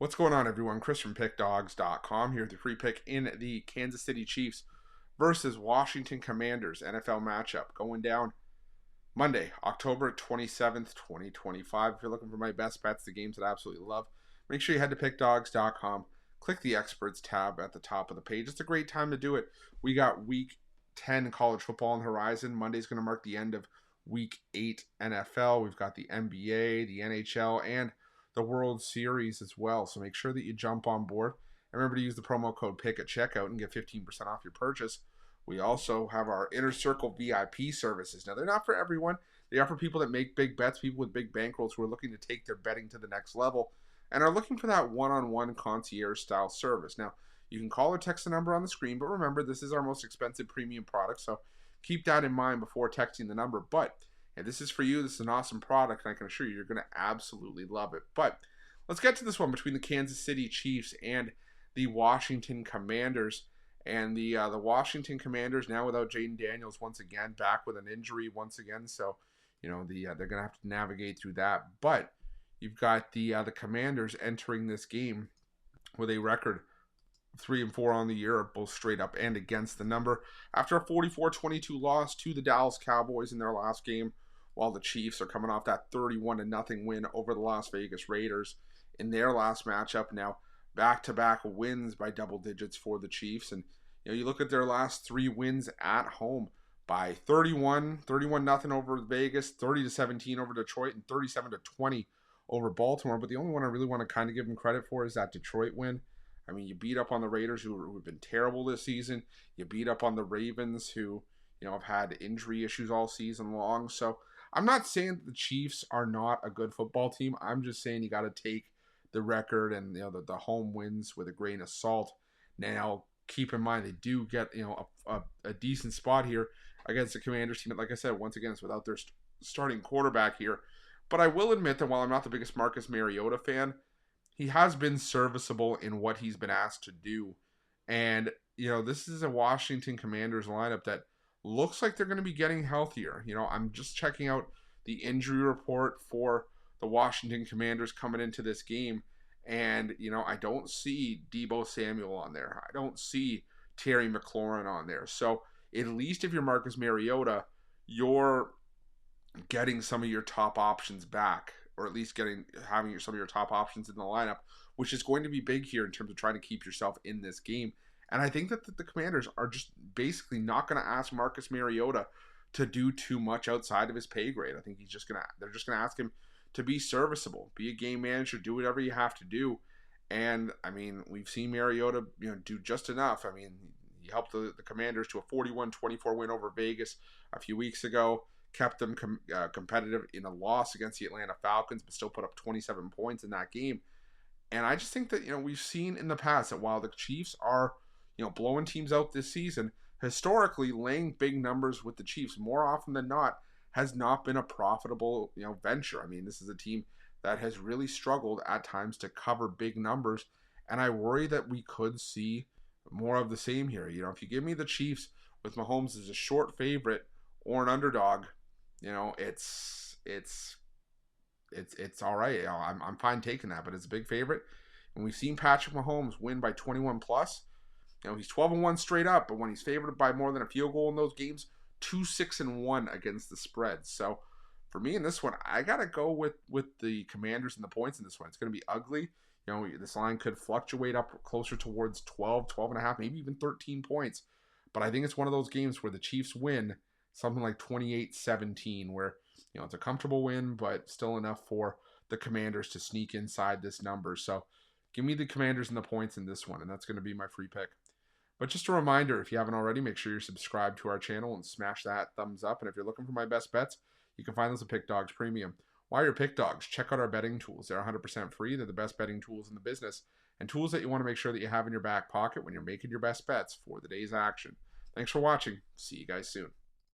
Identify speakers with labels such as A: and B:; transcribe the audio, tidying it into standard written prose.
A: What's going on, everyone? Chris from Pickdawgz.com here with the free pick in the Kansas City Chiefs versus Washington Commanders NFL matchup going down Monday, October 27th, 2025. If you're looking for my best bets, the games that I absolutely love, make sure you head to Pickdawgz.com, click the Experts tab at the top of the page. It's a great time to do it. We got Week 10 college football on the horizon. Monday's going to mark the end of Week 8 NFL. We've got the NBA, the NHL, and the World Series as well. So make sure that you jump on board. And remember to use the promo code PICK at checkout and get 15% off your purchase. We also have our Inner Circle VIP services. Now, they're not for everyone. They are for people that make big bets, people with big bankrolls who are looking to take their betting to the next level and are looking for that one-on-one concierge-style service. Now, you can call or text the number on the screen, but remember, this is our most expensive premium product, so keep that in mind before texting the number. But if this is for you, this is an awesome product, and I can assure you, you're going to absolutely love it. But let's get to this one between the Kansas City Chiefs and the Washington Commanders. And the Washington Commanders now without Jaden Daniels once again, back with an injury once again. So, they're going to have to navigate through that. But you've got the Commanders entering this game with a record 3-4 on the year, both straight up and against the number, after a 44-22 loss to the Dallas Cowboys in their last game, while the Chiefs are coming off that 31-0 win over the Las Vegas Raiders in their last matchup. Now, back-to-back wins by double digits for the Chiefs. And, you look at their last three wins at home by 31-0 over Vegas, 30-17 over Detroit, and 37-20 over Baltimore. But the only one I really want to kind of give them credit for is that Detroit win. I mean, you beat up on the Raiders, who have been terrible this season. You beat up on the Ravens, who, have had injury issues all season long. So I'm not saying that the Chiefs are not a good football team. I'm just saying you got to take the record and the home wins with a grain of salt. Now, keep in mind they do get a decent spot here against the Commanders team. Like I said, once again, it's without their starting quarterback here. But I will admit that while I'm not the biggest Marcus Mariota fan, he has been serviceable in what he's been asked to do. And, this is a Washington Commanders lineup that looks like they're going to be getting healthier. I'm just checking out the injury report for the Washington Commanders coming into this game. And, I don't see Deebo Samuel on there. I don't see Terry McLaurin on there. So at least if you're Marcus Mariota, you're getting some of your top options back, or at least having some of your top options in the lineup, which is going to be big here in terms of trying to keep yourself in this game. And I think that the Commanders are just basically not going to ask Marcus Mariota to do too much outside of his pay grade. I think they're just going to ask him to be serviceable, be a game manager, do whatever you have to do. And I mean, we've seen Mariota, do just enough. I mean, he helped the Commanders to a 41-24 win over Vegas a few weeks ago, kept them competitive in a loss against the Atlanta Falcons, but still put up 27 points in that game. And I just think that, we've seen in the past that while the Chiefs are, blowing teams out this season, historically laying big numbers with the Chiefs more often than not has not been a profitable, venture. I mean, this is a team that has really struggled at times to cover big numbers, and I worry that we could see more of the same here. If you give me the Chiefs with Mahomes as a short favorite or an underdog, it's all right. I'm fine taking that, but it's a big favorite, and we've seen Patrick Mahomes win by 21 plus. He's 12-1 straight up, but when he's favored by more than a field goal in those games, 2-6-1 against the spread. So for me in this one, I gotta go with the Commanders and the points in this one. It's gonna be ugly. This line could fluctuate up closer towards 12.5, maybe even 13 points. But I think it's one of those games where the Chiefs win something like 28-17, where it's a comfortable win, but still enough for the Commanders to sneak inside this number. So give me the Commanders and the points in this one, and that's going to be my free pick. But just a reminder, if you haven't already, make sure you're subscribed to our channel and smash that thumbs up. And if you're looking for my best bets, you can find those at Pickdawgz Premium. While you're Pickdawgz, check out our betting tools. They're 100% free. They're the best betting tools in the business, and tools that you want to make sure that you have in your back pocket when you're making your best bets for the day's action. Thanks for watching. See you guys soon.